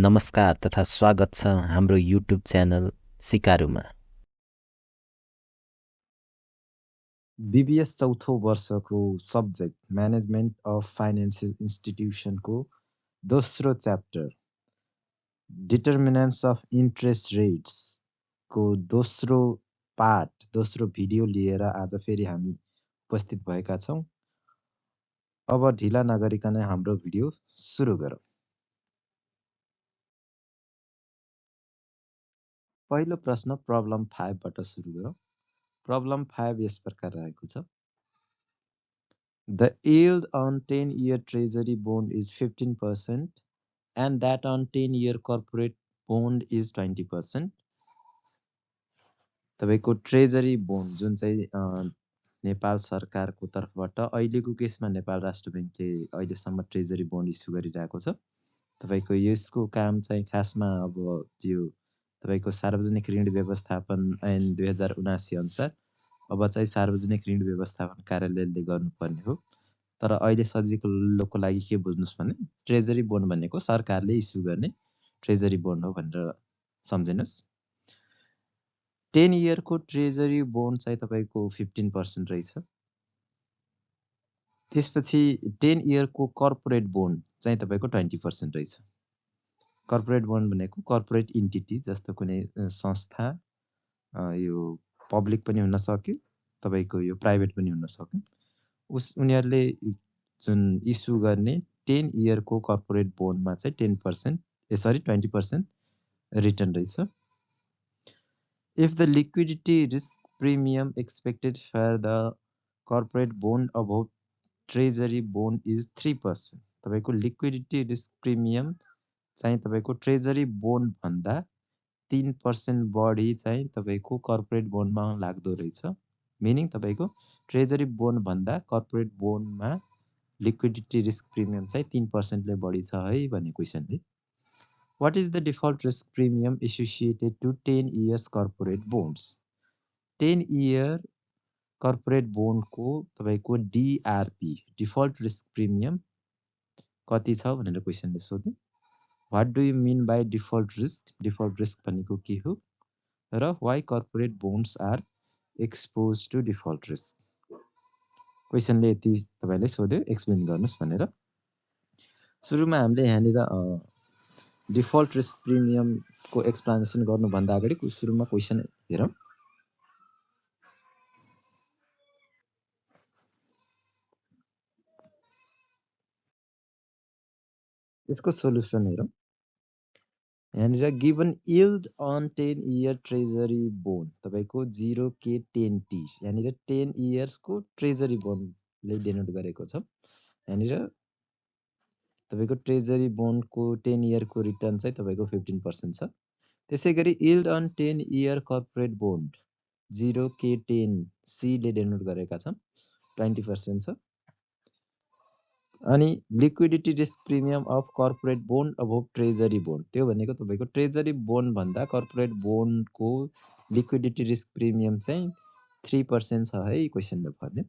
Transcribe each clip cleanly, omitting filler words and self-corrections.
नमस्कार तथा स्वागत छ हाम्रो युट्युब च्यानल सिकारुमा। बीबीएस चौथो वर्षको सब्जेक्ट म्यानेजमेन्ट अफ फाइनेन्सियल इन्स्टिट्युसनको दोस्रो chapter determinants of interest rates को दोस्रो पार्ट, दोस्रो भिडियो लिएर आज फेरि हामी उपस्थित भएका छौँ। अब ढिला नगरिकन हाम्रो भिडियो सुरु गरौँ। पहिलो प्रश्न प्रब्लम 5 बाट सुरु गरौँ। प्रब्लम 5 यस प्रकार रहेको छ। The yield on 10-year treasury bond is 15% and that on 10-year corporate bond is 20%. तपाईको ट्रेजरी बोन्ड जुन चाहिँ नेपाल सरकारको तर्फबाट अहिलेको केसमा नेपाल राष्ट्र बैंकले अहिलेसम्म ट्रेजरी बोन्ड इस्यु गरिरहेको छ। तपाईको यसको काम चाहिँ खासमा अब त्यो तपाईको सार्वजनिक ऋण व्यवस्थापन ऐन 2079 अनुसार अब चाहिँ सार्वजनिक ऋण व्यवस्थापन कार्यालयले गर्नुपर्ने हो। तर अहिले सजिलोको लागि के बुझ्नुस् भने ट्रेजरी बोन्ड भनेको सरकारले इस्यु गर्ने ट्रेजरी बोन्ड हो भनेर सम्झिनुस्। 10 इयरको ट्रेजरी बोन्ड चाहिँ तपाईको 15% रहेछ। त्यसपछि 10 इयरको कर्पोरेट बोन्ड चाहिँ तपाईको 20% रहेछ। कर्पोरेट बोन्ड भनेको कर्पोरेट इन्टिटी जस्तो कुनै संस्था, यो पब्लिक पनि हुन सक्यो, तपाईको यो प्राइभेट पनि हुन सक्यो। उनीहरूले जुन इस्यु गर्ने 10 इयरको कर्पोरेट बोन्डमा चाहिँ 20% रिटर्न रहेछ। If the liquidity risk premium expected for the corporate bond above treasury bond is 3%, तपाईको लिक्विडिटी रिस्क प्रिमियम चाहिँ तपाईको ट्रेजरी बोन्ड भन्दा 3% बढी चाहिँ तपाईको कर्पोरेट बोन्डमा लाग्दो रहेछ। मिनिङ तपाईको ट्रेजरी बोन्ड भन्दा कर्पोरेट बोन्डमा लिक्विडिटी रिस्क प्रिमियम चाहिँ 3% ले बढी छ है भन्ने क्वेशनले। What is the default risk premium associated to 10 years corporate bonds? 10 year corporate bond को तपाईको DRP default risk premium कति छ भनेर क्वेशनले सोध्यो। What do you mean by default risk? Default risk भनेको के हो र why corporate bonds are exposed to default risk? क्वेशनले यति तपाईले सोध्यो, एक्सप्लेन गर्नुस् भनेर। सुरुमा हामीले यहाँनिर डिफल्ट रिस्क प्रिमियम को एक्सप्लेनेसन गर्नुभन्दा अगाडि सुरुमा क्वेशन हेरौँ। यसको सोलुसन हेरौँ। यहाँनिर given yield on 10 year treasury bond तपाईको 0K10T यहाँनिर 10 इयर्स को ट्रेजरी बोन्डले डिनोट गरेको छ। यहाँनिर तपाईको ट्रेजरी बोन्ड को 10 इयर को रिटर्न चाहिँ तपाईको 15% छ। त्यसैगरी yield on 10 year corporate bond 0K10C ले डिनोट गरेका छन् 20% छ। अनि liquidity risk premium of corporate bond above treasury bond त्यो भनेको तपाईको ट्रेजरी बोन्ड भन्दा कर्पोरेट बोन्ड को लिक्विडिटी रिस्क प्रिमियम चाहिँ 3% छ है क्वेशनले भन्यो।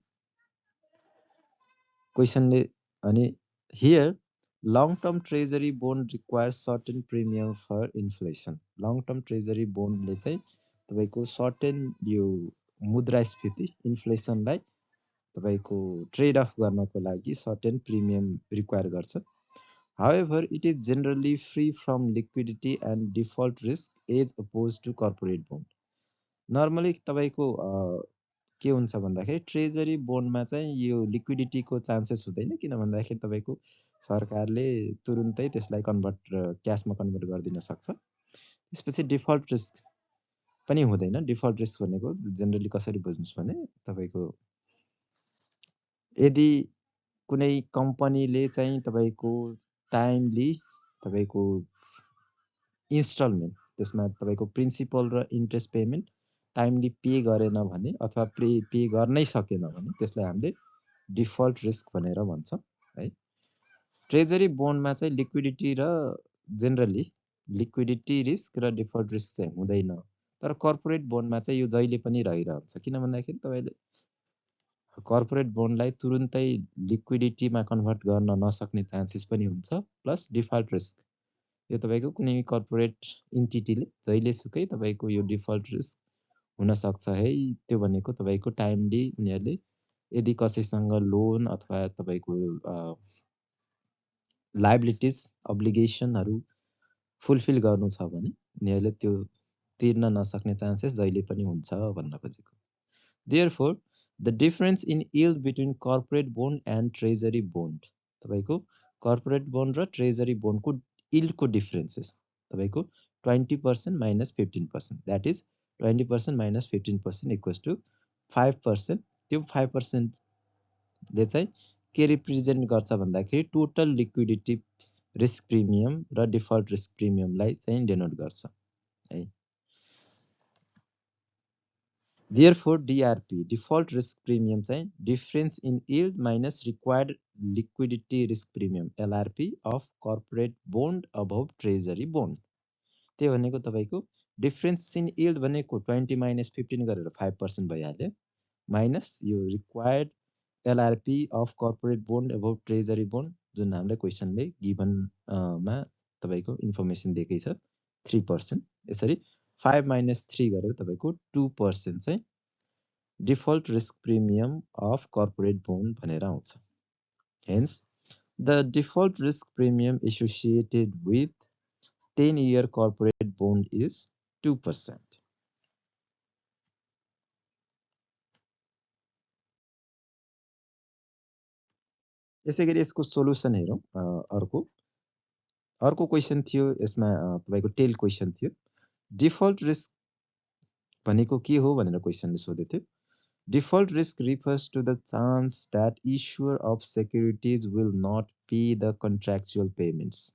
क्वेशनले अनि here long term treasury bond requires certain premium for inflation. long term treasury bond ले चाहिँ तपाईको certain यो मुद्रास्फीति इन्फ्लेसनलाई तपाईको ट्रेड अफ गर्नको लागि सर्टेन प्रिमियम रिक्वायर गर्छ। However, it is generally free from liquidity and default risk as opposed to corporate bond. Normally तपाईको के हुन्छ भन्दाखेरि ट्रेजरी बोन्डमा चाहिँ यो लिक्विडिटीको चान्सेस हुँदैन, किन भन्दाखेरि तपाईको सरकारले तुरुन्तै त्यसलाई क्याशमा कन्भर्ट गरिदिन सक्छ। त्यसपछि डिफल्ट रिस्क पनि हुँदैन। डिफल्ट रिस्क भनेको जनरली कसरी बुझ्नुस् भने तपाईको यदि कुनै कम्पनीले चाहिँ तपाईको टाइमली तपाईको इन्स्टलमेन्ट त्यसमा तपाईको प्रिन्सिपल र इन्ट्रेस्ट पेमेन्ट टाइमली पे गरेन भने अथवा पे गर्नै सकेन भने त्यसलाई हामीले डिफल्ट रिस्क भनेर भन्छौं है। ट्रेजरी बोन्डमा चाहिँ लिक्विडिटी र जनरली लिक्विडिटी रिस्क र डिफल्ट रिस्क चाहिँ हुँदैन। तर कर्पोरेट बोन्डमा चाहिँ यो जहिले पनि रहिरहन्छ, किन भन्दाखेरि तपाईले कर्पोरेट बोन्डलाई तुरुन्तै लिक्विडिटीमा कन्भर्ट गर्न नसक्ने चान्सेस पनि हुन्छ, प्लस डिफल्ट रिस्क यो तपाईको कुनै कर्पोरेट इन्टिटीले जहिलेसुकै तपाईको यो डिफल्ट रिस्क हुन सक्छ है। त्यो भनेको तपाईको टाइमली उनीहरूले यदि कसैसँग लोन अथवा तपाईको लायबिलिटिज अब्लिगेसनहरू फुलफिल गर्नु छ भने उनीहरूले त्यो तिर्न नसक्ने चान्सेस जहिले पनि हुन्छ भन्न खोजेको। Therefore, the difference in yield between corporate bond and treasury bond तपाईको corporate bond र treasury bond को yield को differences तपाईको 20% minus 15%, that is 20% minus 15% equals to 5%। त्यो 5% ले चाहिँ के रिप्रेजेन्ट गर्छ भन्दाखेरि टोटल लिक्विडिटी रिस्क प्रिमियम र डिफल्ट रिस्क प्रिमियमलाई चाहिँ डेनोट गर्छ है। Therefore, DRP default risk premium चाहिँ difference in yield minus required liquidity risk premium LRP of corporate bond above treasury bond। त्यो भनेको तपाईको डिफरेन्स इन yield भनेको 20 minus 15 गरेर 5% भइहाल्यो माइनस यो required LRP of corporate bond above treasury bond जुन हामीले क्वेसनले गिभन मा तपाईको इन्फर्मेसन दिएकै छ 3%। यसरी 5 minus 3 गरेर तपाईको 2% चाहिँ default risk premium of corporate bond भनेर आउँछ। Hence, the default risk premium associated with 10-year corporate bond is 2%। यसैगरी यसको सोलुसन हेरौँ। अर्को क्वेसन थियो यसमा तपाईको टेल क्वेसन थियो। डिफल्ट रिस्क भनेको के हो भनेर क्वेसनले सोधेको थियो। Default risk refers to the chance that issuer of securities will not pay the contractual payments,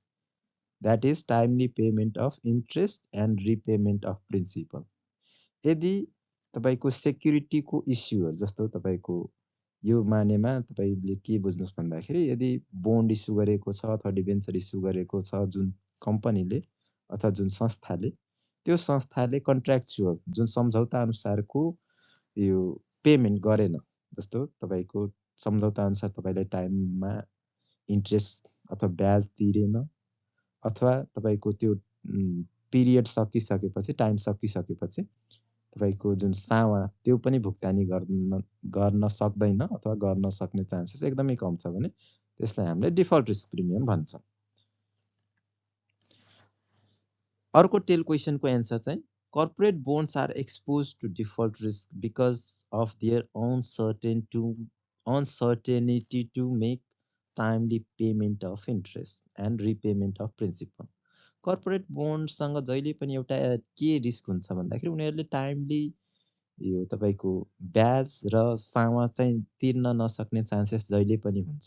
that is timely payment of interest and repayment of principal। यदि तपाईको सेक्युरिटीको इस्युअर जस्तो तपाईको यो मानेमा तपाईले के बुझ्नुस् भन्दाखेरि यदि बोन्ड इस्यु गरेको छ अथवा डिबेन्चर इस्यु गरेको छ जुन कम्पनीले अथवा जुन संस्थाले, त्यो संस्थाले कन्ट्र्याक्चुअल जुन सम्झौता अनुसारको यो पेमेन्ट गरेन, जस्तो तपाईको सम्झौता अनुसार तपाईलाई टाइममा इन्ट्रेस्ट अथवा ब्याज तिरेन अथवा तपाईको त्यो पिरियड सकिसकेपछि टाइम सकिसकेपछि तपाईको जुन सावा त्यो पनि भुक्तानी गर्न सक्दैन अथवा गर्न सक्ने चान्सेस एकदमै कम छ भने त्यसलाई हामीले डिफल्ट रिस्क प्रिमियम भन्छौँ। अर्को टेल क्वेसनको एन्सर चाहिँ corporate bonds are exposed to default risk because of their uncertainty to make timely payment of interest and repayment of principal। corporate bond सँग जहिले पनि एउटा के रिस्क हुन्छ भन्दाखेरि उनीहरूले टाइमली यो तपाईको ब्याज र सावा चाहिँ तिर्न नसक्ने चान्सेस जहिले पनि हुन्छ।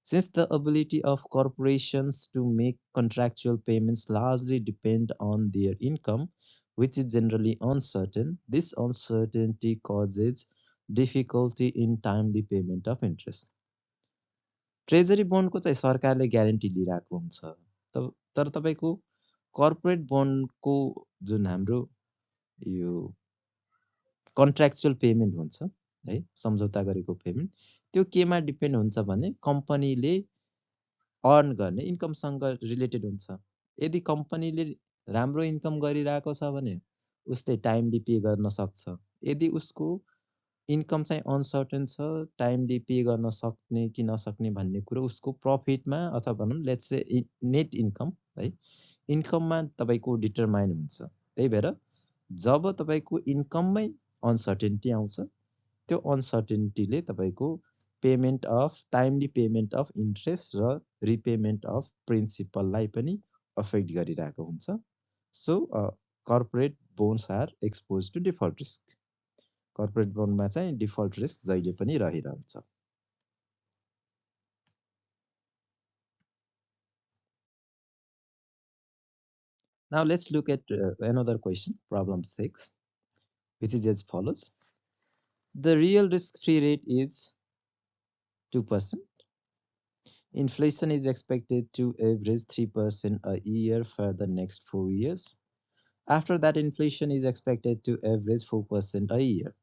Since the ability of corporations to make contractual payments largely depend on their income, which is generally uncertain, this uncertainty causes difficulty in timely payment of interest। Treasury बोन्डको चाहिँ सरकारले ग्यारेन्टी लिइरहेको हुन्छ, तर तपाईको कर्पोरेट बोन्डको जुन हाम्रो यो कन्ट्र्याक्चुअल पेमेन्ट हुन्छ है, सम्झौता गरेको पेमेन्ट, त्यो केमा डिपेन्ड हुन्छ भने कम्पनीले अर्न गर्ने इन्कमसँग रिलेटेड हुन्छ। यदि कम्पनीले राम्रो इन्कम गरिरहेको छ भने उसले टाइमली पे गर्न सक्छ। यदि उसको इन्कम चाहिँ अनसर्टेन छ, टाइमली पे गर्न सक्ने कि नसक्ने भन्ने कुरो उसको प्रफिटमा अथवा भनौँ लेट्स से नेट इन्कम है, इन्कममा तपाईको डिटरमाइन हुन्छ। त्यही भएर जब तपाईको इन्कममै अनसर्टेन्टी आउँछ, त्यो अनसर्टेन्टीले तपाईको payment of timely payment of interest र रिपेमेन्ट अफ प्रिन्सिपललाई पनि अफेक्ट गरिरहेको हुन्छ। So corporate bonds are expose to default risk. Corporate बोन्डमा चाहिँ डिफल्ट रिस्क जहिले पनि रहिरहन्छ। Now let's look at another question, problem 6, which is as follows. The real risk-free rate is 2%. Inflation is expected to average 3% a year for the next 4 years. After that, inflation is expected to average 4% a year.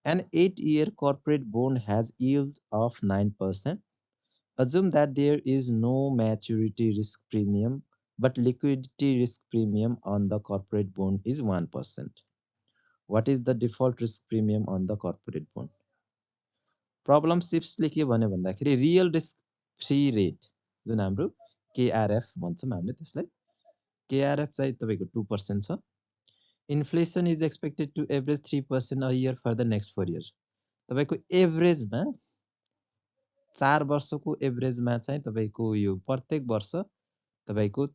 An 8-year corporate bond has yield of 9%. assume that there is no maturity risk premium but liquidity risk premium on the corporate bond is 1%. What is the default risk premium on the corporate bond? Problem सिप्सले के भन्यो भन्दाखेरि real risk free rate जुन हाम्रो KRF भन्छौँ हामीले त्यसलाई KRF चाहिँ तपाईको 2% छ inflation is expected to average 3% a year for the next 4 years तपाईको एभरेजमा 4 वर्षको एभरेजमा चाहिँ तपाईको यो प्रत्येक वर्ष तपाईको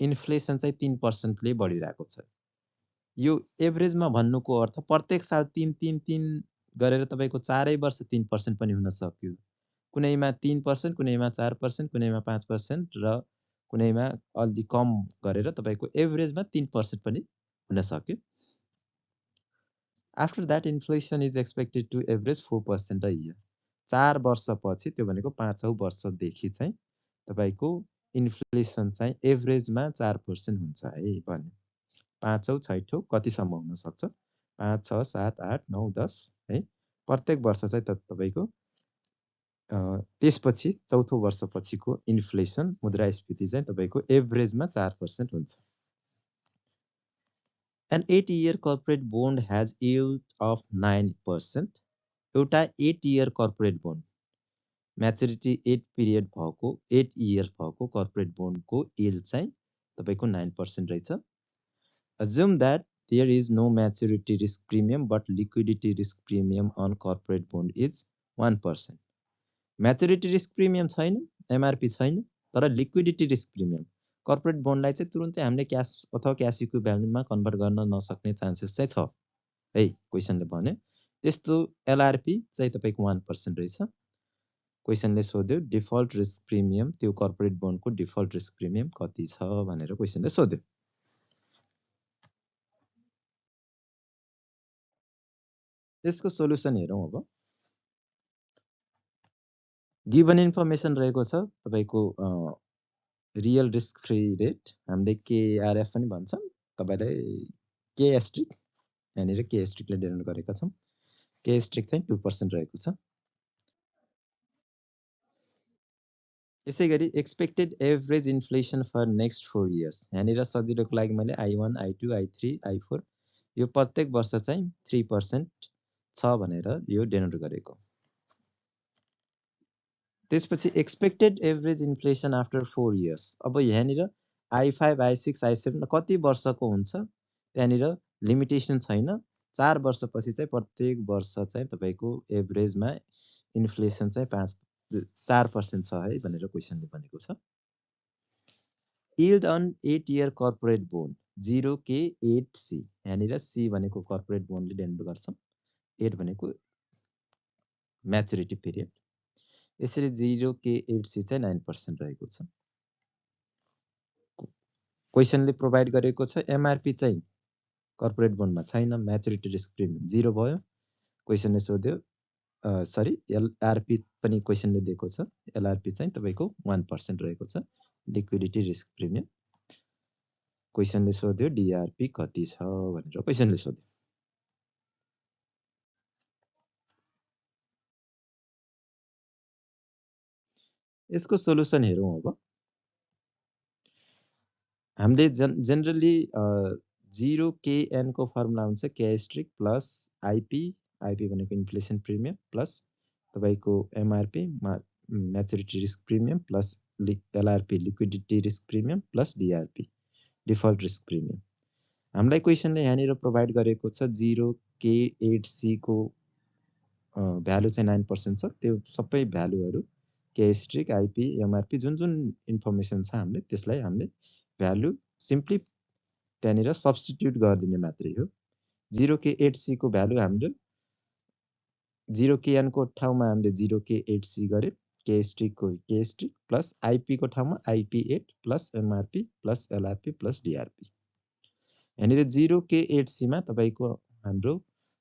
इन्फ्लेसन चाहिँ 3% ले बढिरहेको छ यो एभरेजमा भन्नुको अर्थ प्रत्येक साल 3 गरेर तपाईको 4 वर्ष 3% पनि हुन सक्यो कुनैमा 3% कुनैमा 4% कुनैमा 5% र कुनैमा अलि कम गरेर तपाईको एभरेजमा 3% पनि हुन सक्यो after that inflation is expected to average 4% a year 4 वर्षपछि त्यो भनेको 5औं वर्षदेखि चाहिँ तपाईको इन्फ्लेसन चाहिँ एभरेजमा 4% हुन्छ है भन्यो 5औं 6औं कतिसम्म हुन सक्छ 5 6 7 8 9 10 है प्रत्येक वर्ष चाहिँ तपाईको त्यसपछि चौथो वर्षपछिको इन्फ्लेसन मुद्रास्फीति चाहिँ तपाईको एभरेजमा 4% हुन्छ An 8-year corporate bond has yield of 9%. एउटा 8-year corporate bond maturity 8 period भएको 8 इयर भएको corporate bond को yield चाहिँ तपाईको 9% रहेछ Assume that there is no maturity risk premium but liquidity risk premium on corporate bond is 1%. Maturity risk premium छैन MRP छैन तर liquidity risk premium corporate bond लाई चाहिँ तुरुन्तै हामीले क्याश अथवा क्याश इक्विभ्यालेन्टमा कन्भर्ट गर्न नसक्ने चान्सेस चाहिँ छ है क्वेशनले भन्यो त्यस्तो LRP चाहिँ तपाईको 1% रहेछ क्वेशनले सोध्यो डिफल्ट रिस्क प्रिमियम त्यो corporate bond को डिफल्ट रिस्क प्रिमियम कति छ भनेर क्वेशनले सोध्यो त्यसको सोलुसन हेरौँ अब गिभन इन्फर्मेसन रहेको छ तपाईको रियल रिस्क फ्री रेट हामीले केआरएफ पनि भन्छौँ तपाईलाई के एस्ट्रिक यहाँनिर के एस्ट्रिकले डिनोट गरेका छौँ के एस्ट्रिक चाहिँ 2% रहेको छ यसैगरी expected average inflation for next 4 years यहाँनिर सजिलोको लागि मैले I1 I2 I3 I4 यो प्रत्येक वर्ष चाहिँ 3% छ भनेर यो डिनोट गरेको त्यसपछि expected average inflation after 4 years अब यहाँनिर I5 I6 I7 कति वर्षको हुन्छ त्यहाँनिर लिमिटेसन छैन 4 वर्षपछि चाहिँ प्रत्येक वर्ष चाहिँ तपाईको एभरेजमा इन्फ्लेसन चाहिँ 4% छ है भनेर क्वेशनले भनेको छ yield on 8 year corporate bond 0K8C यहाँनिर C भनेको corporate bond ले डिनोट गर्छौं 8 भनेको म्याच्युरिटी पिरियड यसरी 0K8C चाहिँ 9% रहेको छ क्वेशनले प्रोवाइड गरेको छ एमआरपी चाहिँ कर्पोरेट बोन्डमा छैन म्याच्युरिटी रिस्क प्रिमियम 0 भयो क्वेशनले सोध्यो सरी एलआरपी पनि क्वेशनले दिएको छ एलआरपी चाहिँ तपाईको 1% रहेको छ लिक्विडिटी रिस्क प्रिमियम क्वेशनले सोध्यो डीआरपी कति छ भनेर क्वेशनले सोध्यो यसको सोलुसन हेरौँ अब हामीले जनरली 0KN को फर्मुला हुन्छ केएस्ट्रिक प्लस आईपी आईपी भनेको इन्फ्लेसन प्रिमियम प्लस तपाईको MRP maturity risk premium plus LRP liquidity risk premium plus DRP default risk premium हामीलाई क्वेशनले यहाँनिर प्रोवाइड गरेको छ 0K8C को भ्यालु चाहिँ 9% छ त्यो सबै भ्यालुहरु केएस्ट्रिक आईपी एमआरपी जुन जुन इन्फर्मेसन छ हामीले त्यसलाई हामीले भ्यालु सिम्पली त्यहाँनिर सब्स्टिट्युट गरिदिने मात्रै हो 0K8C को भ्यालु हामीले 0KN को ठाउँमा हामीले 0K8C गरे केएस्ट्रिक को केएस्ट्रिक प्लस आईपी को ठाउँमा IP8 plus MRP plus LRP plus DRP यहाँनिर 0K8C मा तपाईको हाम्रो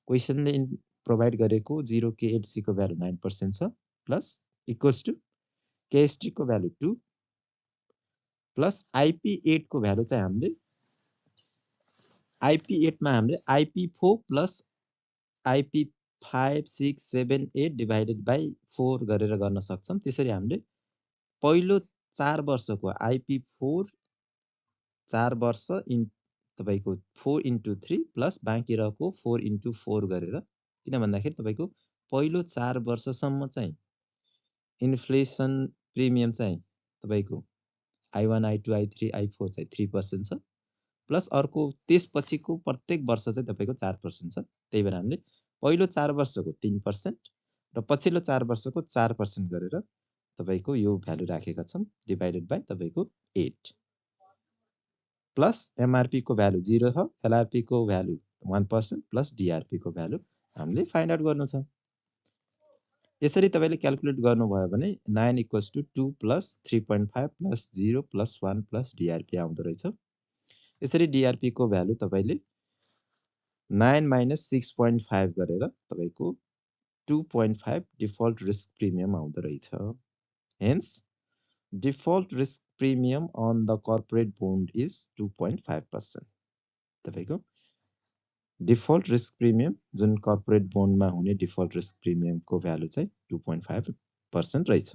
क्वेशनले प्रोवाइड गरेको 0K8C को भ्यालु 9% छ प्लस इक्वल्स टु केएस्ट्रिक को भ्यालु 2 प्लस IP8 को भ्यालु चाहिँ हामीले IP8 मा हामीले IP4 प्लस 5 6 7 8 डिभाइडेड बाई 4 गरेर गर्न सक्छौं। त्यसरी हामीले पहिलो 4 वर्षको IP4 4 वर्ष तपाईको 4 into 3 प्लस बाँकी रहेको 4 into 4 गरेर, किन भन्दाखेरि तपाईको पहिलो 4 वर्षसम्म चाहिँ इन्फ्लेसन प्रिमियम चाहिँ तपाईको I1 I2 I3 I4 चाहिँ 3% छ, प्लस अर्को त्यसपछिको प्रत्येक वर्ष चाहिँ तपाईको 4% छ। त्यही भएर हामीले पहिलो 4 वर्षको 3% र पछिल्लो 4 वर्षको 4% गरेर तपाईको यो भ्यालु राखेका छौं, डिभाइडेड बाइ तपाईको 8 प्लस MRP को भ्यालु 0 छ, LRP को भ्यालु 1% प्लस DRP को भ्यालु हामीले फाइन्ड आउट गर्नु छ। यसरी तपाईले क्याल्कुलेट गर्नुभयो भने 9 = 2 plus 3.5 plus 0 plus 1 plus DRP आउँदो रहेछ। यसरी DRP को भ्यालु तपाईले 9 - 6.5 गरेर तपाईको 2.5 डिफल्ट रिस्क प्रिमियम आउँदो रहेछ। Hence default risk premium on the corporate bond is 2.5%. तपाईको default risk premium जुन corporate bond मा हुने default risk premium को भ्यालु चाहिँ 2.5% रहेछ।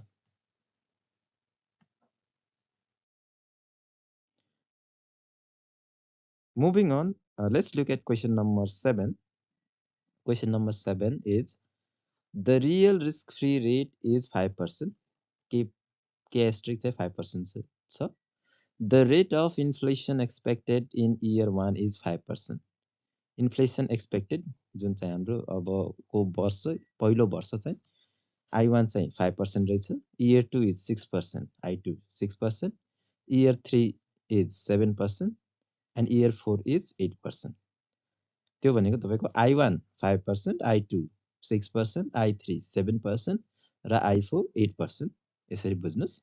Moving on, let's look at question number 7. Question number 7 is the real risk-free rate is 5%. K asterisk चाहिँ 5% छ। The rate of inflation expected in year 1 is 5%. Inflation expected जुन चाहिँ हाम्रो अबको वर्ष पहिलो वर्ष चाहिँ I1 चाहिँ 5% रहेछ, year 2 is 6%, I2 6%, year 3 is 7% and year 4 is 8%. त्यो भनेको तपाईको I1 5%, I2 6%, I3 7% र I4 8%। यसरी बुझ्नुस्।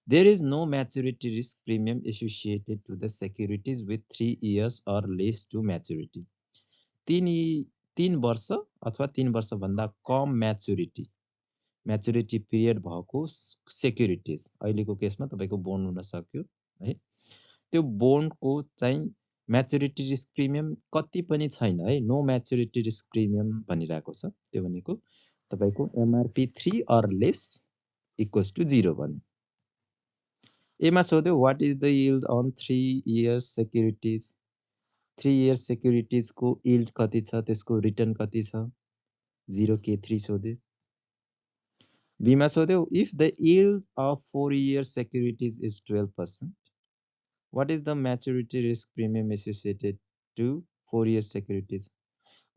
There is no maturity risk premium associated to the securities with 3 years or less to maturity. 3 वर्ष अथवा 3 वर्ष भन्दा कम म्याच्युरिटी पिरियड भएको सेक्युरिटीज, अहिलेको केसमा तपाईको बोन्ड हुन सक्यो है, त्यो बोन्डको चाहिँ म्याच्युरिटी रिस्क प्रिमियम कति पनि छैन है, नो म्याच्युरिटी रिस्क प्रिमियम भनिरहेको छ। त्यो भनेको तपाईको MRP 3 or less equals to 0 भन्यो। एमा सोध्यो what is the yield on 3 years securities, 3 years securities को यील्ड कति छ, त्यसको रिटर्न कति छ, 0K3 सोध्यो। बीमा सोध्यो if the yield of 4 years securities is 12%, what is the maturity risk premium associated to 4 years securities.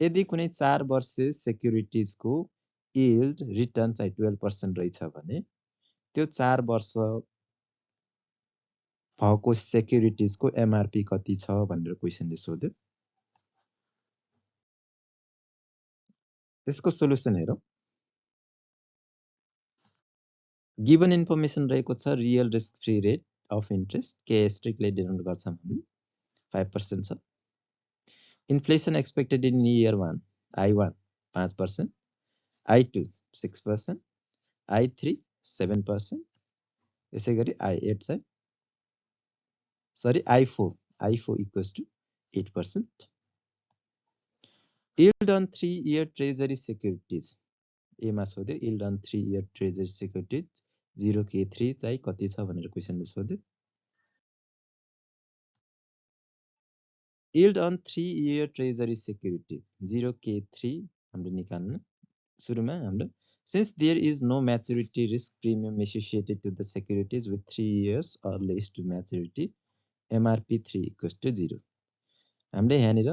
यदि कुनै 4 वर्ष सेक्युरिटीज को यील्ड रिटर्न चाहिँ 12% रहेछ भने त्यो 4 वर्ष भएको सेक्युरिटीज को MRP कति छ भनेर क्वेशनले सोध्यो। यसको सोलुसन हेरौं। गिवन इन्फर्मेसन रहेको छ real risk free rate of interest K strictly denote गर्छौं हामी 5% छ। Inflation expected in year 1 I1 5%, I2 6%, I3 7%, यसैगरी I8 चाहिँ I4 equals to 8%. Yield on 3-year treasury securities. एमा सोध्यो yield on 3-year treasury securities 0K3 चाहिँ कति छ भनेर क्वेशनले सोध्यो। Yield on 3-year treasury securities 0K3 हामीले निकाल्नु। सुरुमा हाम्रो since there is no maturity risk premium associated to the securities with 3 years or less to maturity, MRP 3 equals to 0. हामीले यहाँनिर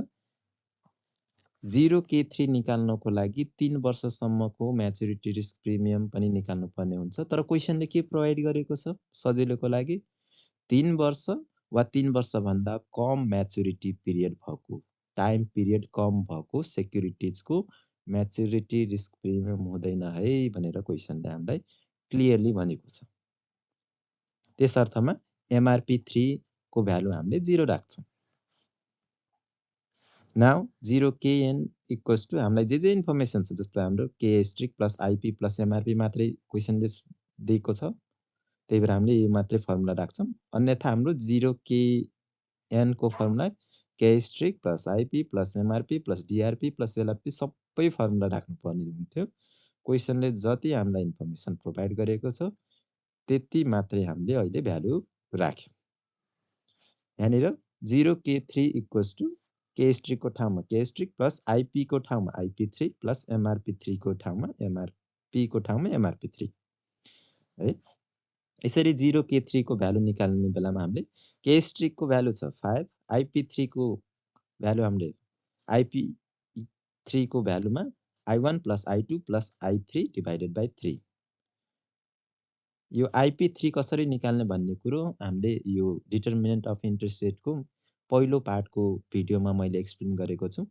0K3 निकाल्नको लागि 3 वर्षसम्मको म्याच्युरिटी रिस्क प्रिमियम पनि निकाल्नु पर्ने हुन्छ। तर क्वेशनले के प्रोवाइड गरेको छ सजिलोको लागि 3 वर्ष वा 3 वर्ष भन्दा कम म्याच्युरिटी पिरियड भएको, टाइम पिरियड कम भएको सेक्युरिटीजको म्याच्युरिटी रिस्क प्रिमियम हुँदैन है भनेर क्वेशनले हामीलाई क्लियरली भनेको छ। त्यस अर्थमा MRP 3 को भ्यालु हामीले 0 राख्छौं। नाउ 0KN इक्वल्स टु हामीलाई जे इन्फर्मेसन छ जस्तो हाम्रो K स्ट्रिक प्लस IP प्लस MRP मात्रै क्वेशनले दिएको छ, त्यही भएर हामीले यो मात्रै फर्मुला राख्छौं। अन्यथा हाम्रो 0KN को फर्मुला K स्ट्रिक plus IP plus MRP plus DRP plus LRP सबै फर्मुला राख्नुपर्ने हुन्थ्यो। क्वेसनले जति हामीलाई इन्फर्मेसन प्रोभाइड गरेको छ त्यति मात्रै हामीले अहिले भ्यालु राख्यौँ। यहाँनिर 0K3 इक्वल्स टु K को ठाउँमा K प्लस IP को ठाउँमा IP3 प्लस MRP3 को ठाउँमा MRP को ठाउँमा MRP3 है। यसरी 0K3 को भ्यालु निकाल्ने बेलामा हामीले K को भ्यालु छ 5, IP3 को भ्यालु हामीले IP3 को भ्यालुमा I1 plus I2 plus I3 divided by 3। यो IP3 कसरी निकाल्ने भन्ने कुरो हामीले यो डिटर्मिनेन्ट अफ इन्ट्रेस्ट रेटको पहिलो पार्टको भिडियोमा मैले एक्सप्लेन गरेको छु।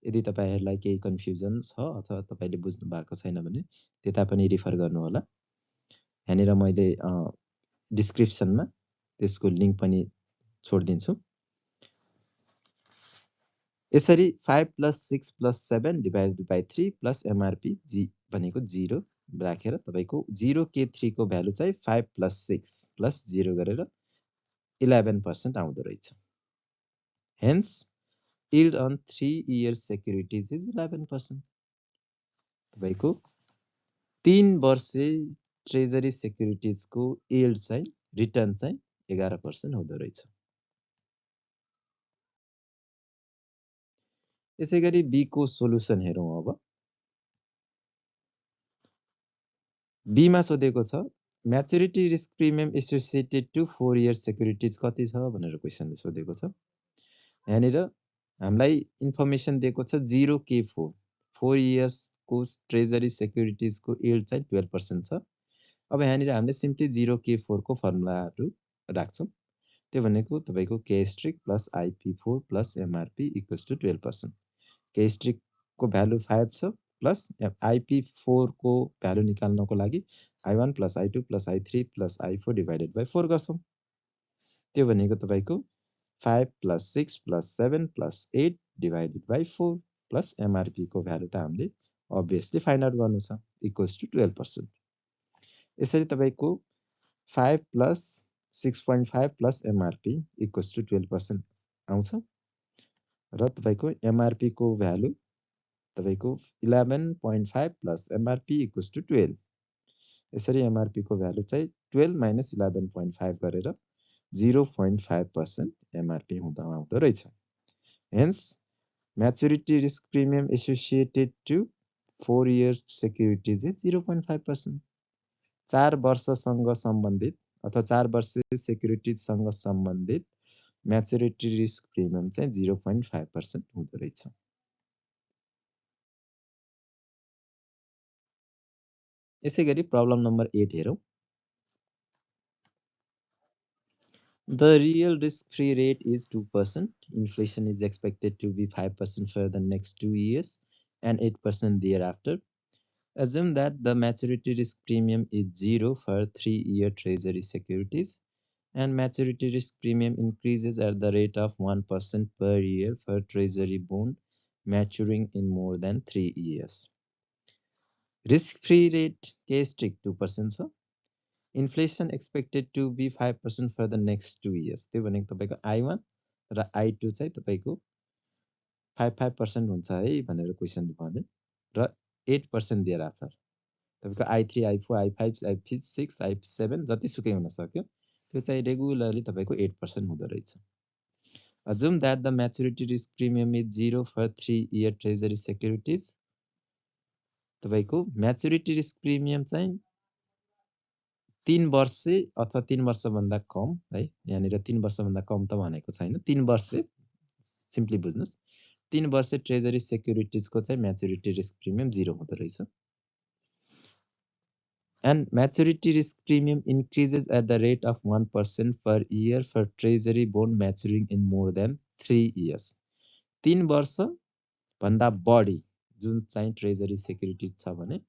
यदि तपाईहरुलाई केही कन्फ्युजन छ अथवा तपाईले बुझ्नु भएको छैन भने त्यता पनि रिफर गर्नु होला। यहाँनिर मैले डिस्क्रिप्सनमा त्यसको लिंक पनि छोड्दिन्छु। यसरी 5 plus 6 plus 7 divided by 3 plus MRP जी भनेको 0 राखेर तपाईको 0K3 को भ्यालु चाहिँ 5 प्लस 6 प्लस 0 गरेर 11% आउँदो रहेछ। Hence, yield on 3-year securities is 11%. तपाईको 3 वर्षे ट्रेजरी सेक्युरिटीज को yield चाहिँ रिटर्न चाहिँ 11% हुँदो रहेछ। यसैगरी B को सोलुसन हेरौं अब। B मा सोधेको छ maturity risk premium associated to 4 year securities कति छ भनेर क्वेशनले सोधेको छ। यहाँनिर हामीलाई इन्फर्मेसन दिएको छ 0K4 4 इयर्स को ट्रेजरी सेक्युरिटीज को yield चाहिँ 12% छ। अब यहाँनिर हामीले सिम्पली 0K4 को फर्मुलाहरु राख्छौं। त्यो भनेको तपाईको K* plus IP4 plus MRP equals to 12%। K* को भ्यालु 5 छ प्लस IP4 को भ्यालु निकाल्नको लागि I1 plus I2 plus I3 plus I4 divided by 4 गर्छौं। त्यो भनेको तपाईको 5 plus 6 plus 7 plus 8 divided by 4 plus MRP को भ्यालु त हामीले अभियसली फाइन्ड आउट गर्नु छ इक्वल्स टु 12%। यसरी तपाईको 5 plus 6.5 plus MRP equals to 12% आउँछ र तपाईको MRP को भ्यालु तपाईको 11.5 प्लस MRP इक्वल्स टु 12। यसरी MRP को भ्यालु चाहिँ 12 माइनस 11.5 गरेर 0.5% MRP हुँदा आउँदो रहेछ। Hence, maturity risk premium associated to 4 year securities is 0.5%. 4 वर्षसँग सम्बन्धित अथवा 4 वर्षे सेक्युरिटीजसँग सम्बन्धित म्याच्युरिटी रिस्क प्रिमियम चाहिँ 0.5% हुँदो रहेछ। यसैगरी प्रब्लम नम्बर 8 हेरौं। The real risk-free rate is 2%. Inflation is expected to be 5% for the next 2 years and 8% thereafter. Assume that the maturity risk premium is 0 for 3-year treasury securities and maturity risk premium increases at the rate of 1% per year for treasury bond maturing in more than 3 years. Risk-free rate K* 2% छ। Inflation expected to be 5% for the next 2 years. त्यो भनेको तपाईको I1 र I2 चाहिँ तपाईको 5% हुन्छ है भनेर क्वेशनले भन्यो र 8% thereafter. तपाईको I3, I4, I5, I6, I7 जतिसुकै हुन सक्यो त्यो चाहिँ रेगुलरली तपाईको 8% हुँदो रहेछ। Assume that the maturity risk premium is 0 for 3-year treasury securities. तपाईको maturity risk premium चाहिँ 3 वर्षे अथवा 3 वर्षभन्दा कम है। यहाँनिर 3 वर्षभन्दा कम त भनेको छैन। 3 वर्षे सिम्पली बुझ्नुस्। 3 वर्षे ट्रेजरी सेक्युरिटीज को चाहिँ म्याच्युरिटी रिस्क प्रिमियम 0 हुँदो रहेछ। And maturity risk premium increases at the rate of 1% per year for treasury bond maturing in more than 3 years. 3 वर्ष भन्दा बढी जुन चाहिँ ट्रेजरी सेक्युरिटीज छ भने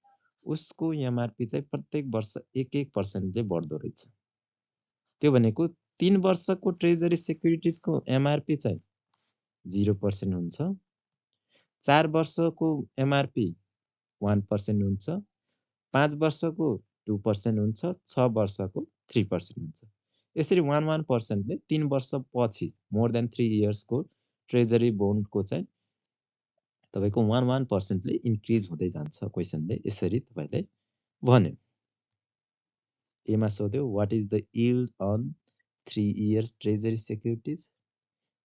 उसको MRP चाहिँ प्रत्येक वर्ष 1% ले बढ्दो रहेछ। त्यो भनेको 3 वर्षको ट्रेजरी सेक्युरिटीज को MRP चाहिँ 0% हुन्छ। 4 वर्षको MRP 1% हुन्छ। 5 वर्षको 2% हुन्छ। 6 वर्षको 3% हुन्छ। यसरी 1% ले 3 वर्ष पछि मोर देन 3 इयर्स को ट्रेजरी बोन्ड को चाहिँ तपाईको 1% ले इन्क्रिज हुँदै जान्छ क्वेशनले यसरी तपाईलाई भन्यो एमा सोध्यो what is the yield on 3 years treasury securities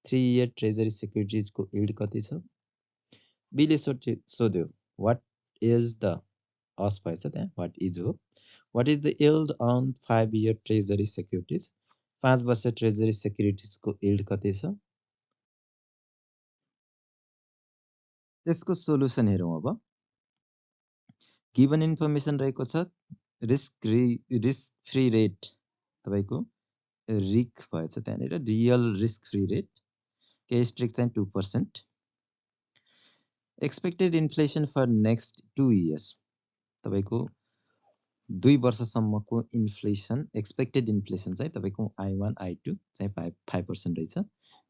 3 year treasury securities को यील्ड कति छ बीले सोध्यो व्हाट इज द अस भएछ त्यहाँ व्हाट इज हो what is the yield on 5 year treasury securities 5 वर्ष ट्रेजरी सिक्युरिटीज को यील्ड कति छ यसको सोलुसन हेरौँ अब गिवन इन्फर्मेसन रहेको छ रिस्क फ्री रेट तपाईको रिक भएछ त्यहाँनिर रियल रिस्क फ्री रेट के स्ट्रिक चाहिँ 2% expected inflation for next 2 years तपाईको 2 वर्षसम्मको इन्फ्लेसन एक्सपेक्टेड इन्फ्लेसन चाहिँ तपाईको I1 I2 चाहिँ 5% रहेछ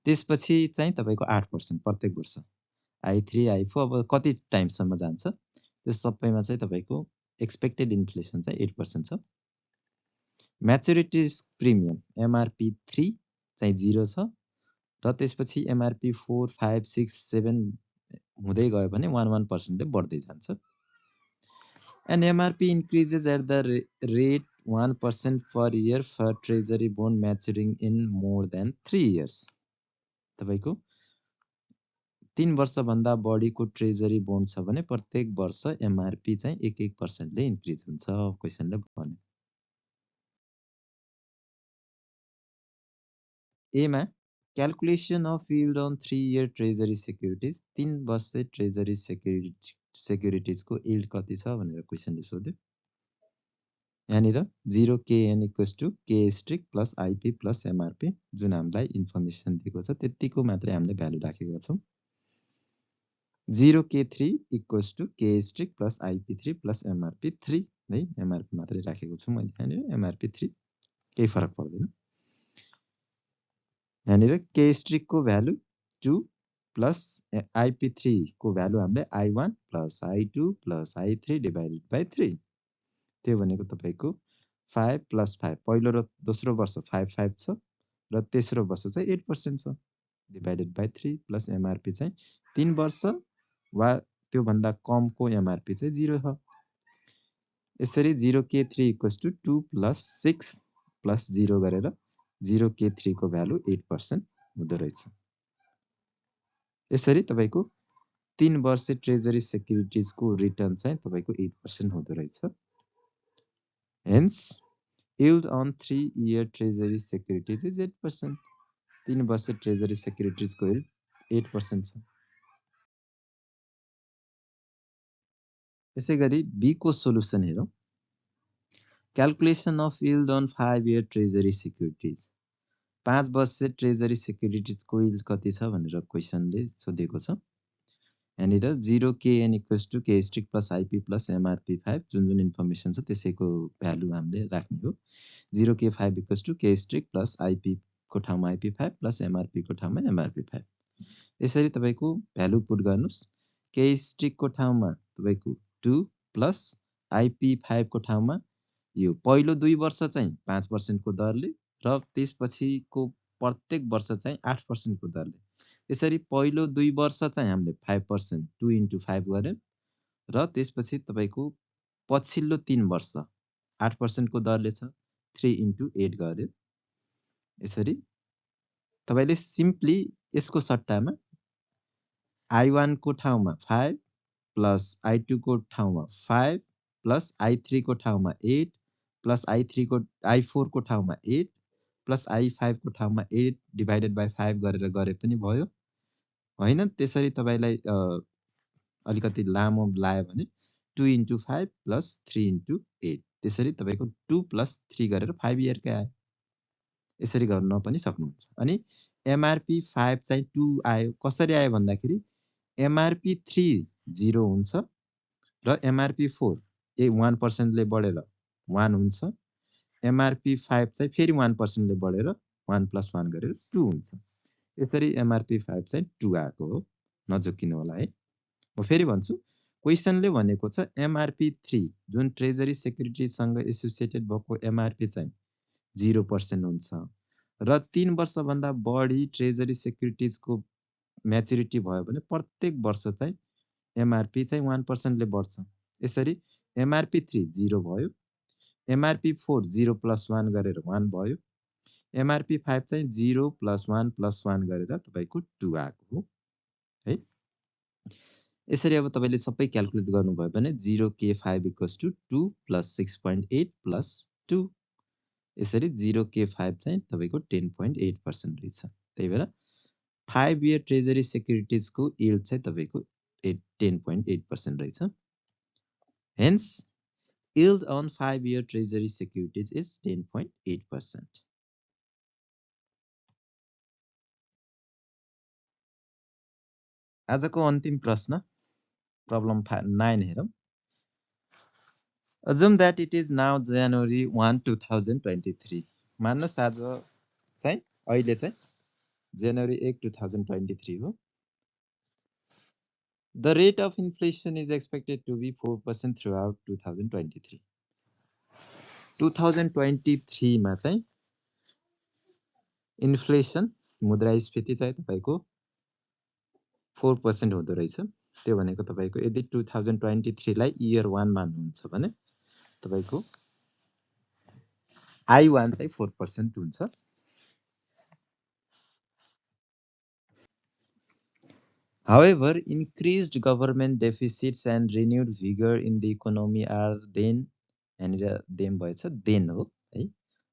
त्यसपछि चाहिँ तपाईको 8% प्रत्येक वर्ष I3 I4 अब कति टाइमसम्म जान्छ त्यो सबैमा चाहिँ तपाईको एक्सपेक्टेड इन्फ्लेसन चाहिँ 8% छ म्याच्युरिटी प्रिमियम MRP 3 चाहिँ 0 छ र त्यसपछि MRP 4 5 6 7 हुँदै गयो भने 1% ले बढ्दै जान्छ and MRP increases at the rate 1% per year for treasury bond maturing in more than 3 years तपाईको 3 वर्ष भन्दा बढीको ट्रेजरी बोन्ड छ भने प्रत्येक वर्ष MRP चाहिँ 1% ले इन्क्रिज हुन्छ क्वेशनले भन्यो एमा calculation of yield on 3 year treasury securities 3 वर्ष ट्रेजरी सिक्युरिटीज को यील्ड कति छ भनेर क्वेशनले सोध्यो यहाँनिर 0 KN इक्वल्स टु K स्ट्रिक प्लस IP प्लस MRP जुन हामीलाई इन्फर्मेसन दिएको छ त्यतिको मात्रै हामीले भ्यालु राखेका छौं 0 K3 इक्वल्स टु K स्ट्रिक प्लस IP3 प्लस MRP 3 है MRP मात्रै राखेको छु मैले यहाँनिर MRP 3 केही फरक पर्दैन यहाँनिर K स्ट्रिक को भ्यालु 2 प्लस IP3 को भ्यालु हामीले I1 plus I2 plus I3 divided by 3 त्यो भनेको तपाईको 5 प्लस 5 पहिलो र दोस्रो वर्ष 5 5 छ र तेस्रो वर्ष चाहिँ 8% छ डिवाइडेड बाइ 3 प्लस MRP चाहिँ 3 वर्ष वा त्यो भन्दा कमको MRP चाहिँ 0 छ यसरी 0 K3 equals to 2 plus 6 plus 0 गरेर 0 K3 को भ्यालु 8% हुँदो रहेछ यसरी तपाईको 3 वर्ष ट्रेजरी सिक्युरिटीज को रिटर्न चाहिँ तपाईको 8% हुँदो रहेछ Hence, yield on 3 year treasury securities is 8%. 3 वर्ष treasury securities को yield 8% छ यसैगरी B को सोलुसन हेरौं calculation of yield on 5 year treasury securities 5 वर्ष ट्रेजरी सिक्युरिटीज को yield कति छ भनेर क्वेशनले सोधेको छ यहाँनिर 0 KN इक्वल्स टु K स्ट्रिक प्लस IP प्लस MRP 5 जुन इन्फर्मेसन छ त्यसैको भ्यालु हामीले राख्ने हो 0 K5 इक्वल्स टु K स्ट्रिक प्लस IP को ठाउँमा IP 5 प्लस MRP को ठाउँमा MRP 5 यसरी तपाईको भ्यालु पुट गर्नुस् K स्ट्रिक को ठाउँमा तपाईको 2 प्लस IP 5 को ठाउँमा यो पहिलो 2 वर्ष चाहिँ 5% को दरले र त्यसपछिको प्रत्येक वर्ष चाहिँ 8% को दरले यसरी पहिलो 2 वर्ष चाहिँ हामीले 5% 2 into 5 गरे र त्यसपछि तपाईको पछिल्लो 3 वर्ष 8% को दरले छ 3 into 8 गरे यसरी तपाईले सिम्पली यसको सट्टामा I1 को ठाउँमा 5 प्लस I2 को ठाउँमा 5 प्लस I3 को ठाउँमा 8 प्लस I4 को ठाउँमा 8 प्लस I5 को ठाउँमा 8 डिवाइडेड बाइ 5 गरेर गरे पनि भयो हैन त्यसरी तपाईलाई अलिकति लामो लायो भने 2 into 5 प्लस 3 into 8 त्यसरी तपाईको 2 प्लस 3 गरेर 5 इयर कै आयो यसरी गर्न पनि सक्नुहुन्छ अनि MRP 5 चाहिँ 2 आयो कसरी आयो भन्दाखेरि MRP 3 0 हुन्छ र MRP 4 1% ले बढेर 1 हुन्छ MRP 5 चाहिँ फेरि 1% ले बढेर 1 + 1 गरेर 2 हुन्छ यसरी MRP 5 चाहिँ 2 आएको हो नजोकिनु होला है म फेरि भन्छु क्वेशनले भनेको छ MRP 3 जुन ट्रेजरी सिक्युरिटीज सँग एसोसिएटेड भएको MRP चाहिँ 0% हुन्छ र 3 वर्ष भन्दा बढी ट्रेजरी सिक्युरिटीज को म्याच्युरिटी भयो भने प्रत्येक वर्ष चाहिँ एमआरपी चाहिँ 1% ले बढ्छ। यसरी एमआरपी 3 0 भयो, एमआरपी 4 0 + 1 गरेर 1 भयो, एमआरपी 5 चाहिँ 0 + 1 + 1 गरेर तपाईको 2 आएको हो है। यसरी अब तपाईले सबै क्याल्कुलेट गर्नुभयो भने 0k5 = 2 + 6.8 + 2, यसरी 0k5 चाहिँ तपाईको 10.8% रहेछ। त्यही भएर 5 year ट्रेजरी सिक्युरिटीज को यील्ड चाहिँ तपाईको 10.8% रहेछ। Hence, yield on 5 year treasury securities is 10.8%. आजको अन्तिम प्रश्न प्रब्लम 9 हेरौं। Assume that it is now January 1, 2023. मान्नुस् आज चाहिँ अहिले चाहिँ January 1, 2023 हो। The rate of inflation is expected to be 4% throughout 2023. 2023 मा चाहिँ इन्फ्लेसन मुद्रास्फीति चाहिँ तपाईको 4% हुँदो रहेछ। त्यो भनेको तपाईको यदि 2023 लाई इयर 1 मान्नुहुन्छ भने तपाईको I1 चाहिँ 4% हुन्छ। However, increased government deficits and renewed vigor in the economy are then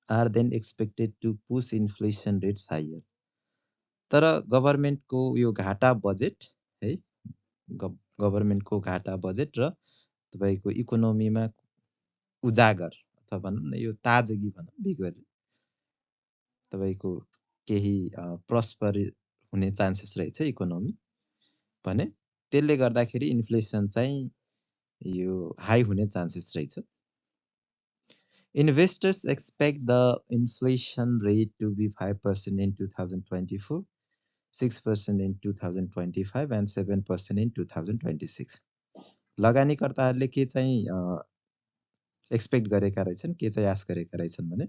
are then expected to push inflation rates higher. तर गभर्नमेन्टको यो घाटा बजेट है, गभर्नमेन्टको घाटा बजेट र तपाईको इकोनोमीमा उजागर अथवा भनौं न यो ताजगी भनौं भिगर तपाईको केही प्रस्पर हुने चान्सेस रहेछ इकोनोमी भने त्यसले गर्दाखेरि इन्फ्लेसन चाहिँ यो हाई हुने चान्सेस रहेछ। Investors expect the inflation rate to be 5% in 2024, 6% in 2025 and 7% in 2026. लगानीकर्ताहरूले के चाहिँ एक्सपेक्ट गरेका रहेछन्, के चाहिँ आश गरेका रहेछन् भने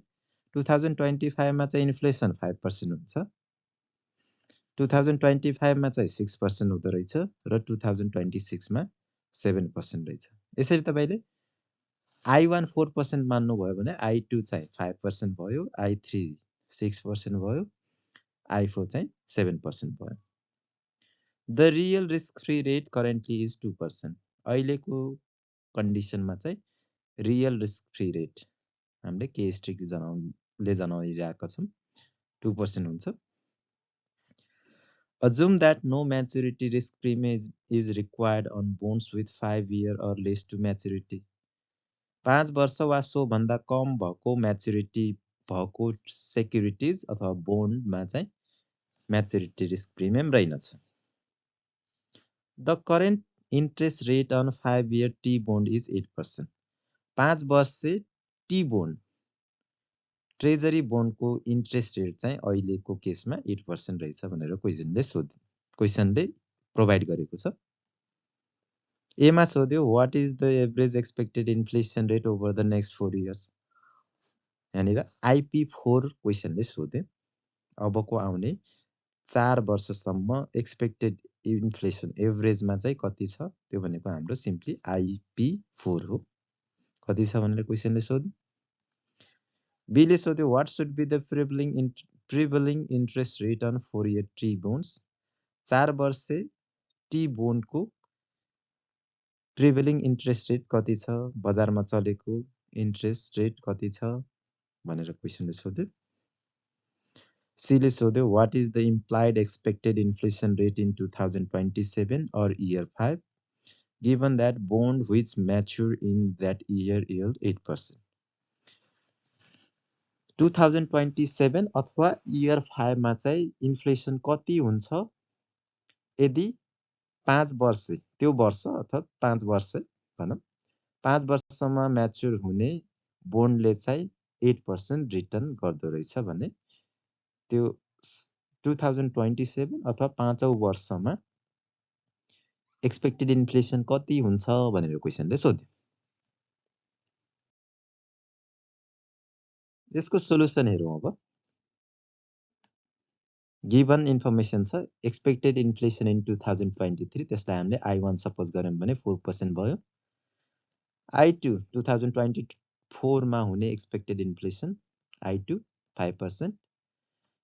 2025 मा चाहिँ इन्फ्लेसन 5% हुन्छ, 2025 मा चाहिँ 6% हुँदो रहेछ र 2026 मा 7% रहेछ। यसरी तपाईले I1 4% मान्नुभयो भने I2 चाहिँ 5% भयो, I3 6% भयो, I4 चाहिँ 7% भयो। The real risk free rate currently is 2%. अहिलेको कन्डिसनमा चाहिँ रियल रिस्क फ्री रेट हामीले के स्ट्रिक्ट जनाइरहेका छौं 2% हुन्छ। Assume that no maturity risk premium is required on bonds with 5 year or less to maturity. 5 वर्ष वा सो भन्दा कम भएको म्याच्युरिटी भएको सेक्युरिटीज अथवा बोन्डमा चाहिँ म्याच्युरिटी रिस्क प्रिमियम रहन्छ। The current interest rate on 5 year T bond is 8%. 5 वर्ष T bond treasury बोन्डको इन्ट्रेस्ट रेट चाहिँ अहिलेको केसमा 8% रहेछ भनेर क्वेशनले प्रोभाइड गरेको छ। एमा सोध्यो what is the average expected inflation rate over the next 4 years. यहाँनिर IP4 क्वेशनले सोध्यो अबको आउने 4 वर्षसम्म एक्सपेक्टेड इन्फ्लेसन एभरेजमा चाहिँ कति छ, त्यो भनेको हाम्रो सिम्पली IP4 हो। कति छ भनेर क्वेशनले सोध्यो। बीले सोध्यो what should be the prevailing interest rate on 4 year T bonds. 4 वर्ष टी बोन्डको प्रिभेलिङ इन्ट्रेस्ट रेट कति छ, बजारमा चलेको इन्ट्रेस्ट रेट कति छ भनेर क्वेशनले सोध्यो। सीले सोध्यो what is the implied expected inflation rate in 2027 or year 5 given that bond which mature in that year yield 8%. 2027 अथवा इयर 5 मा चाहिँ इन्फ्लेसन कति हुन्छ यदि 5 वर्ष त्यो वर्ष अथवा 5 वर्ष भनौं 5 वर्षसम्म म्याच्युर हुने बोन्डले चाहिँ 8% रिटर्न गर्दो रहेछ भने त्यो 2027 अथवा 5औं वर्षमा एक्सपेक्टेड इन्फ्लेसन कति हुन्छ भनेर क्वेशनले सोध्यो। यसको सोलुसन हेरौं अब। गिभन इन्फर्मेसन छ एक्सपेक्टेड इन्फ्लेसन इन 2023 त्यसलाई हामीले I1 सपोज गर्यौं भने 4% भयो I2 2024 मा हुने expected inflation I2 5%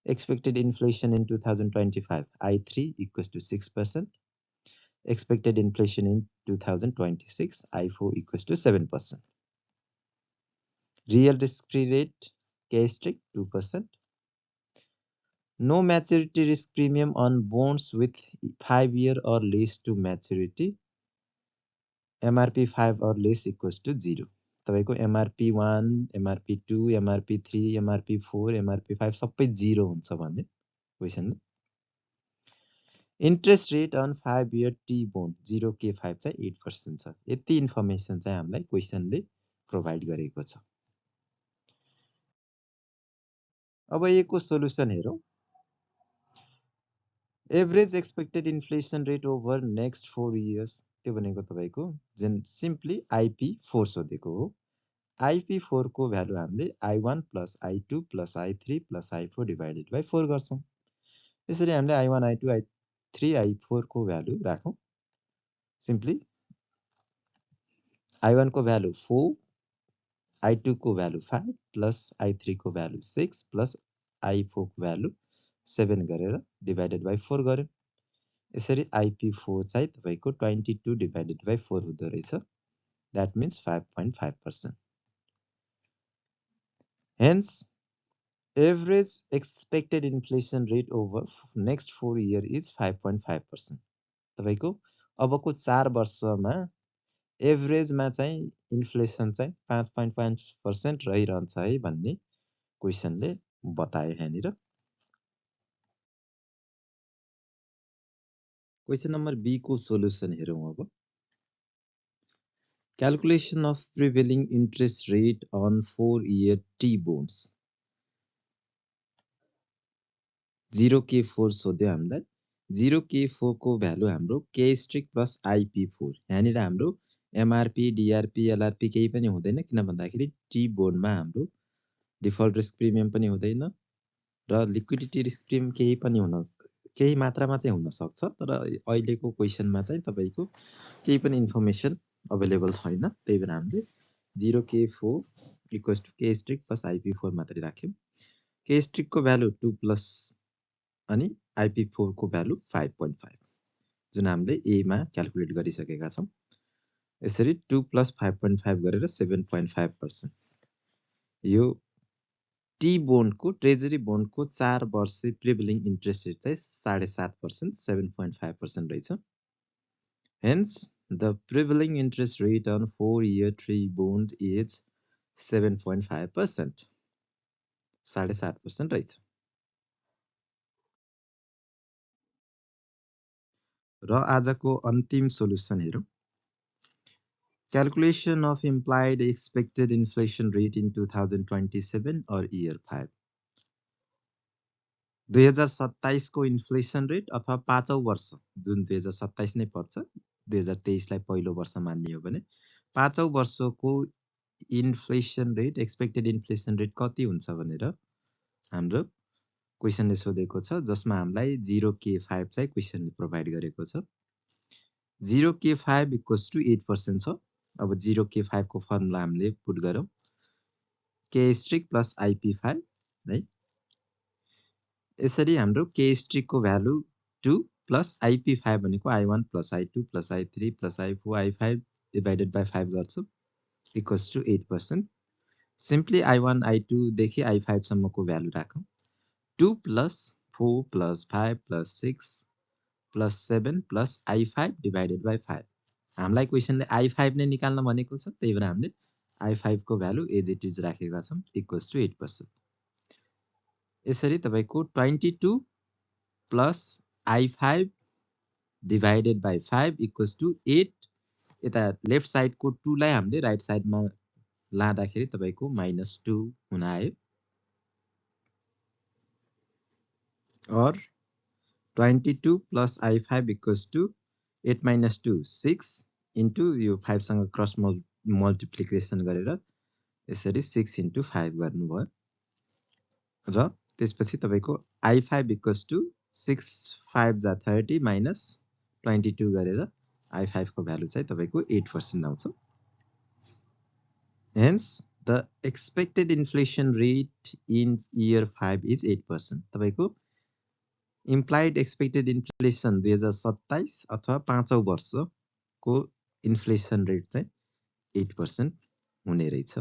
expected inflation in 2025 I3 equals to 6% expected inflation in 2026 I4 equals to 7% real risk free rate K strict 2% no maturity risk premium on bonds with 5-year or less to maturity MRP 5 or less equals to 0 तपाईको MRP 1 MRP 2 MRP 3 MRP 4 MRP 5 सबै 0 हुन्छ भन्ने क्वेशनले interest rate on 5-year T bond 0K5 चाहिँ 8% छ यति information चाहिँ हामीलाई क्वेशनले प्रोभाइड गरेको छ अब यसको सोलुसन हेरौं average expected inflation rate over next 4 years त्यो भनेको तपाईको जेन सिम्पली IP4 सोधेको हो IP4 को भ्यालु हामीले I1 plus I2 plus I3 plus I4 divided by 4 गर्छौं यसरी हामीले I1 I2 I3 I4 को भ्यालु राखौं सिम्पली I1 को भ्यालु 4 I2 को भ्यालु 5 प्लस I3 को भ्यालु 6 प्लस I4 को भ्यालु 7 गरेर डिवाइडेड बाइ 4 गर्यौं यसरी IP4 चाहिँ तपाईको 22 डिवाइडेड बाइ 4 हुँदो रहेछ that means 5.5% hence average expected inflation rate over next 4 year is 5.5% तपाईको अबको 4 वर्षमा एभरेजमा चाहिँ इन्फ्लेसन चाहिँ 5.5% रहिरहन्छ है भन्ने क्वेशनले बताए यहाँनिर क्वेशन नम्बर बी को सोलुसन हेरौं अब calculation of prevailing interest rate on 4-year T bonds 0K4 सोध्यो हामीलाई 0K4 को भ्यालु हाम्रो K स्ट्रिक प्लस IP4 यहाँनिर हाम्रो MRP DRP LRP केही पनि हुँदैन किन भन्दाखेरि T बोन्डमा हाम्रो डिफल्ट रिस्क प्रिमियम पनि हुँदैन र लिक्विडिटी रिस्क प्रिमियम केही मात्रामा चाहिँ हुन सक्छ तर अहिलेको क्वेशनमा चाहिँ तपाईको केही पनि इन्फर्मेसन अवेलेबल छैन त्यही भएर हामीले 0K4 इक्वल्स टु K स्ट्रिक प्लस IP4 मात्रै राख्यौं K स्ट्रिक को भ्यालु 2 प्लस अनि IP4 को भ्यालु 5.5 जुन हामीले A मा क्याल्कुलेट गरिसकेका छौं यसरी 2 प्लस 5.5 गरेर 7.5% यो T बोन्ड को ट्रेजरी बोन्ड को 4 वर्ष प्रिभेलिङ इन्ट्रेस्ट रेट चाहिँ 7.5% 7.5% रहेछ hence the prevailing interest rate on 4-year T bond is 7.5% 7.5% रहेछ र आजको अन्तिम सोलुसन हेरौं Calculation of implied expected inflation rate in 2027 or year 5 2027 को इन्फ्लेसन रेट अथवा 5औं वर्ष जुन 2027 नै पर्छ 2023 लाई पहिलो वर्ष मान्ने हो भने 5औं वर्षको inflation rate expected inflation rate कति हुन्छ भनेर हाम्रो क्वेशनले सोधेको छ जसमा हामीलाई 0K5 चाहिँ क्वेशनले प्रोभाइड गरेको छ 0K5 इक्वल्स टु 8% छ अब 0K5 को फर्मुला हामीले पुट गरौं K स्ट्रिक प्लस IP5 है यसरी हाम्रो K स्ट्रिक को भ्यालु 2 प्लस IP5 भनेको I1 plus I2 plus I3 plus I4 I5 divided by 5 गर्छौं equals to 8% simply I1 I2 देखि I5 सम्मको भ्यालु राखौं 2 plus 4 plus 5 plus 6 plus 7 plus I5 divided by 5 हामीलाई क्वेशनले I5 नै निकाल्न भनेको छ त्यही भएर हामीले I5 को भ्यालु एज इट इज राखेका छौं इक्वल्स टु 8% यसरी तपाईको 22 plus I5 divided by 5 equals to 8 यता लेफ्ट साइड को 2 लाई हामीले राइट साइडमा लाँदाखेरि तपाईको -2 हुन आयो और 22 plus I5 equals to 8 minus 2 6 into यो 5 सँग क्रस मल्टिप्लिकेसन गरेर यसरी 6 इन्टु 5 गर्नुभयो र त्यसपछि तपाईको I5 equals to 6 5 जा 30 minus 22 गरेर I5 को भ्यालु चाहिँ तपाईको 8% आउँछ. Hence the expected inflation rate in year 5 is 8%. तपाईको implied expected inflation 2027 अथवा 5औं वर्षको inflation rate चाहिँ 8% हुने रहेछ.